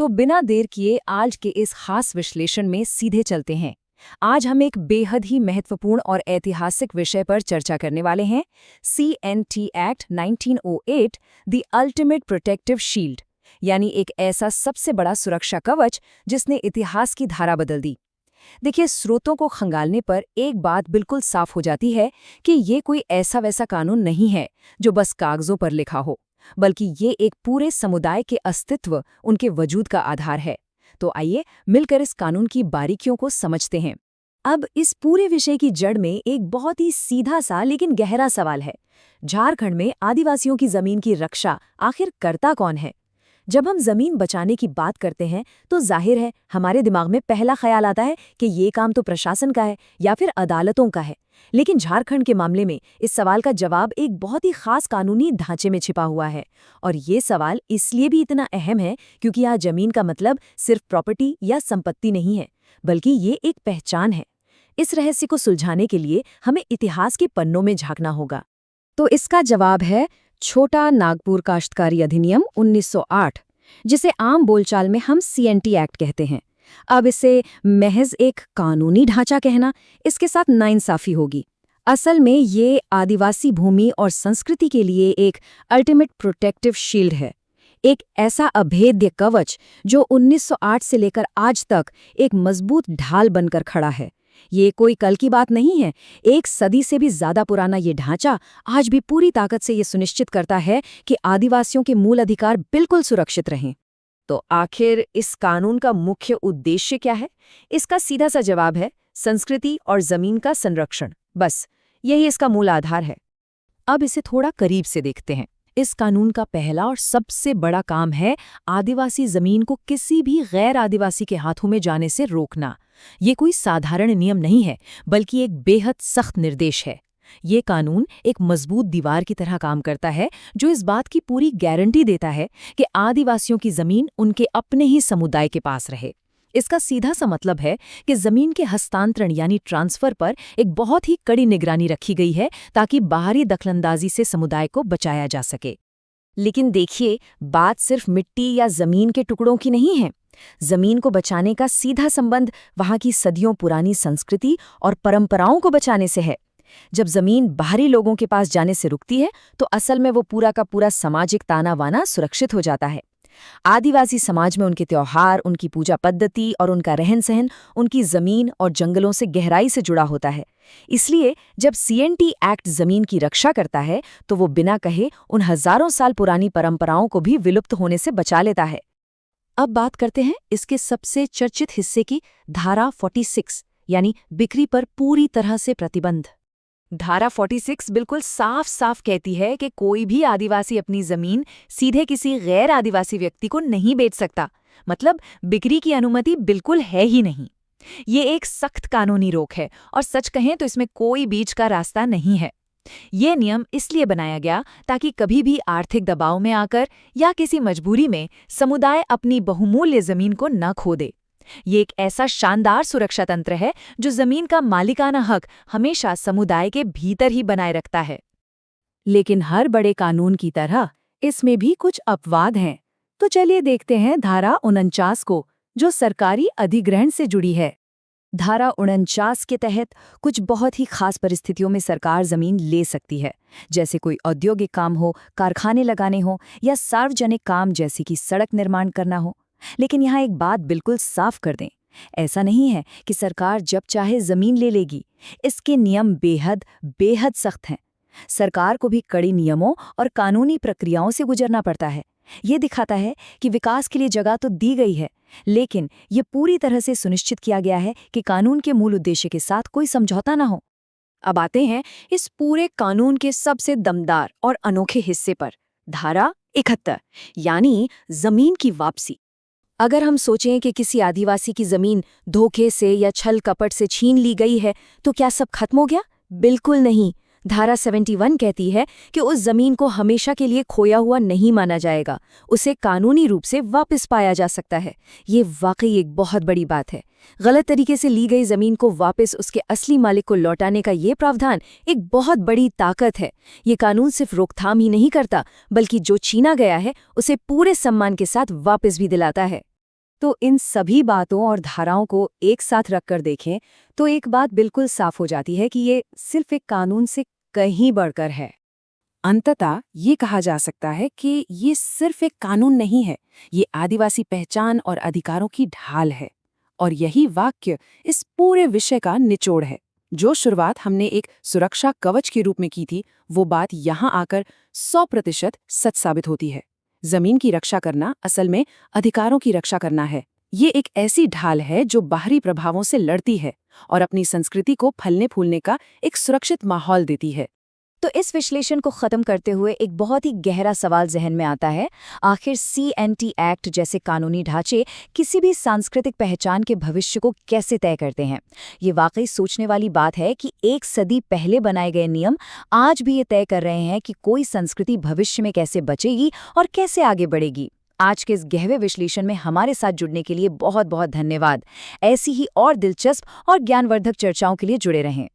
तो बिना देर किए आज के इस खास विश्लेषण में सीधे चलते हैं। आज हम एक बेहद ही महत्वपूर्ण और ऐतिहासिक विषय पर चर्चा करने वाले हैं, CNT act 1908, the ultimate protective shield, यानी एक ऐसा सबसे बड़ा सुरक्षा कवच जिसने इतिहास की धारा बदल दी। देखिए, स्रोतों को खंगालने पर एक बात बिल्कुल साफ हो जाती है कि ये कोई ऐसा वैसा कानून नहीं है जो बस कागजों पर लिखा हो, बल्कि ये एक पूरे समुदाय के अस्तित्व, उनके वजूद का आधार है। तो आइए मिलकर इस कानून की बारीकियों को समझते हैं। अब इस पूरे विषय की जड़ में एक बहुत ही सीधा सा लेकिन गहरा सवाल है। झारखंड में आदिवासियों की जमीन की रक्षा आखिर करता कौन है? जब हम जमीन बचाने की बात करते हैं तो जाहिर है हमारे दिमाग में पहला ख्याल आता है कि ये काम तो प्रशासन का है या फिर अदालतों का है। लेकिन झारखंड के मामले में इस सवाल का जवाब एक बहुत ही खास कानूनी ढांचे में छिपा हुआ है। और ये सवाल इसलिए भी इतना अहम है क्योंकि यहाँ जमीन का मतलब सिर्फ प्रॉपर्टी या संपत्ति नहीं है, बल्कि ये एक पहचान है। इस रहस्य को सुलझाने के लिए हमें इतिहास के पन्नों में झांकना होगा। तो इसका जवाब है छोटा नागपुर काश्तकारी अधिनियम 1908, जिसे आम बोलचाल में हम CNT एक्ट कहते हैं। अब इसे महज एक कानूनी ढांचा कहना, इसके साथ नाइंसाफी होगी। असल में ये आदिवासी भूमि और संस्कृति के लिए एक अल्टीमेट प्रोटेक्टिव शील्ड है, एक ऐसा अभेद्य कवच जो 1908 से लेकर आज तक एक मजबूत ढाल बनकर खड़ा है। ये कोई कल की बात नहीं है। एक सदी से भी ज्यादा पुराना ये ढांचा आज भी पूरी ताकत से ये सुनिश्चित करता है कि आदिवासियों के मूल अधिकार बिल्कुल सुरक्षित रहें। तो आखिर इस कानून का मुख्य उद्देश्य क्या है? इसका सीधा सा जवाब है संस्कृति और जमीन का संरक्षण। बस यही इसका मूल आधार है। अब इसे थोड़ा करीब से देखते हैं। इस कानून का पहला और सबसे बड़ा काम है आदिवासी जमीन को किसी भी गैर आदिवासी के हाथों में जाने से रोकना। ये कोई साधारण नियम नहीं है, बल्कि एक बेहद सख्त निर्देश है। ये कानून एक मजबूत दीवार की तरह काम करता है, जो इस बात की पूरी गारंटी देता है कि आदिवासियों की जमीन उनके अपने ही समुदाय के पास रहे। इसका सीधा सा मतलब है कि जमीन के हस्तांतरण यानी ट्रांसफर पर एक बहुत ही कड़ी निगरानी रखी गई है, ताकि बाहरी दखलंदाजी से समुदाय को बचाया जा सके। लेकिन देखिए, बात सिर्फ मिट्टी या जमीन के टुकड़ों की नहीं है। जमीन को बचाने का सीधा संबंध वहां की सदियों पुरानी संस्कृति और परंपराओं को बचाने से है। जब जमीन बाहरी लोगों के पास जाने से रुकती है, तो असल में वो पूरा का पूरा सामाजिक ताना बाना सुरक्षित हो जाता है। आदिवासी समाज में उनके त्योहार, उनकी पूजा पद्धति और उनका रहन सहन उनकी जमीन और जंगलों से गहराई से जुड़ा होता है। इसलिए जब CNT एक्ट जमीन की रक्षा करता है, तो वो बिना कहे उन हजारों साल पुरानी परंपराओं को भी विलुप्त होने से बचा लेता है। अब बात करते हैं इसके सबसे चर्चित हिस्से की, धारा 46, यानी बिक्री पर पूरी तरह से प्रतिबंध। धारा 46 बिल्कुल साफ साफ कहती है कि कोई भी आदिवासी अपनी जमीन सीधे किसी गैर आदिवासी व्यक्ति को नहीं बेच सकता। मतलब बिक्री की अनुमति बिल्कुल है ही नहीं। ये एक सख्त कानूनी रोक है और सच कहें तो इसमें कोई बीच का रास्ता नहीं है। ये नियम इसलिए बनाया गया ताकि कभी भी आर्थिक दबाव में आकर या किसी मजबूरी में समुदाय अपनी बहुमूल्य जमीन को न खो दे। ये एक ऐसा शानदार सुरक्षा तंत्र है जो जमीन का मालिकाना हक हमेशा समुदाय के भीतर ही बनाए रखता है। लेकिन हर बड़े कानून की तरह इसमें भी कुछ अपवाद हैं। तो चलिए देखते हैं धारा 49 को, जो सरकारी अधिग्रहण से जुड़ी है। धारा 49 के तहत कुछ बहुत ही खास परिस्थितियों में सरकार जमीन ले सकती है, जैसे कोई औद्योगिक काम हो, कारखाने लगाने हो या सार्वजनिक काम जैसे कि सड़क निर्माण करना हो। लेकिन यहाँ एक बात बिल्कुल साफ कर दें, ऐसा नहीं है कि सरकार जब चाहे जमीन ले लेगी। इसके नियम बेहद बेहद सख्त हैं। सरकार को भी कड़ी नियमों और कानूनी प्रक्रियाओं से गुजरना पड़ता है। ये दिखाता है कि विकास के लिए जगह तो दी गई है, लेकिन ये पूरी तरह से सुनिश्चित किया गया है कि कानून के मूल उद्देश्य के साथ कोई समझौता ना हो। अब आते हैं इस पूरे कानून के सबसे दमदार और अनोखे हिस्से पर, धारा 71, यानी जमीन की वापसी। अगर हम सोचें कि किसी आदिवासी की जमीन धोखे से या छल कपट से छीन ली गई है, तो क्या सब खत्म हो गया? बिल्कुल नहीं। धारा 71 कहती है कि उस जमीन को हमेशा के लिए खोया हुआ नहीं माना जाएगा, उसे कानूनी रूप से वापस पाया जा सकता है। ये वाकई एक बहुत बड़ी बात है। गलत तरीके से ली गई जमीन को वापस उसके असली मालिक को लौटाने का ये प्रावधान एक बहुत बड़ी ताकत है। ये कानून सिर्फ रोकथाम ही नहीं करता, बल्कि जो छीना गया है उसे पूरे सम्मान के साथ वापस भी दिलाता है। तो इन सभी बातों और धाराओं को एक साथ रखकर देखें तो एक बात बिल्कुल साफ हो जाती है कि ये सिर्फ एक कानून से कहीं बढ़कर है। अंततः ये कहा जा सकता है कि ये सिर्फ एक कानून नहीं है, ये आदिवासी पहचान और अधिकारों की ढाल है। और यही वाक्य इस पूरे विषय का निचोड़ है। जो शुरुआत हमने एक सुरक्षा कवच के रूप में की थी, वो बात यहाँ आकर 100% सच साबित होती है। जमीन की रक्षा करना असल में अधिकारों की रक्षा करना है। ये एक ऐसी ढाल है जो बाहरी प्रभावों से लड़ती है और अपनी संस्कृति को फलने फूलने का एक सुरक्षित माहौल देती है। तो इस विश्लेषण को खत्म करते हुए एक बहुत ही गहरा सवाल जहन में आता है, आखिर CNT एक्ट जैसे कानूनी ढांचे किसी भी सांस्कृतिक पहचान के भविष्य को कैसे तय करते हैं। ये वाकई सोचने वाली बात है कि एक सदी पहले बनाए गए नियम आज भी ये तय कर रहे हैं कि कोई संस्कृति भविष्य में कैसे बचेगी और कैसे आगे बढ़ेगी। आज के इस गहरे विश्लेषण में हमारे साथ जुड़ने के लिए बहुत बहुत धन्यवाद। ऐसी ही और दिलचस्प और ज्ञानवर्धक चर्चाओं के लिए जुड़े रहें।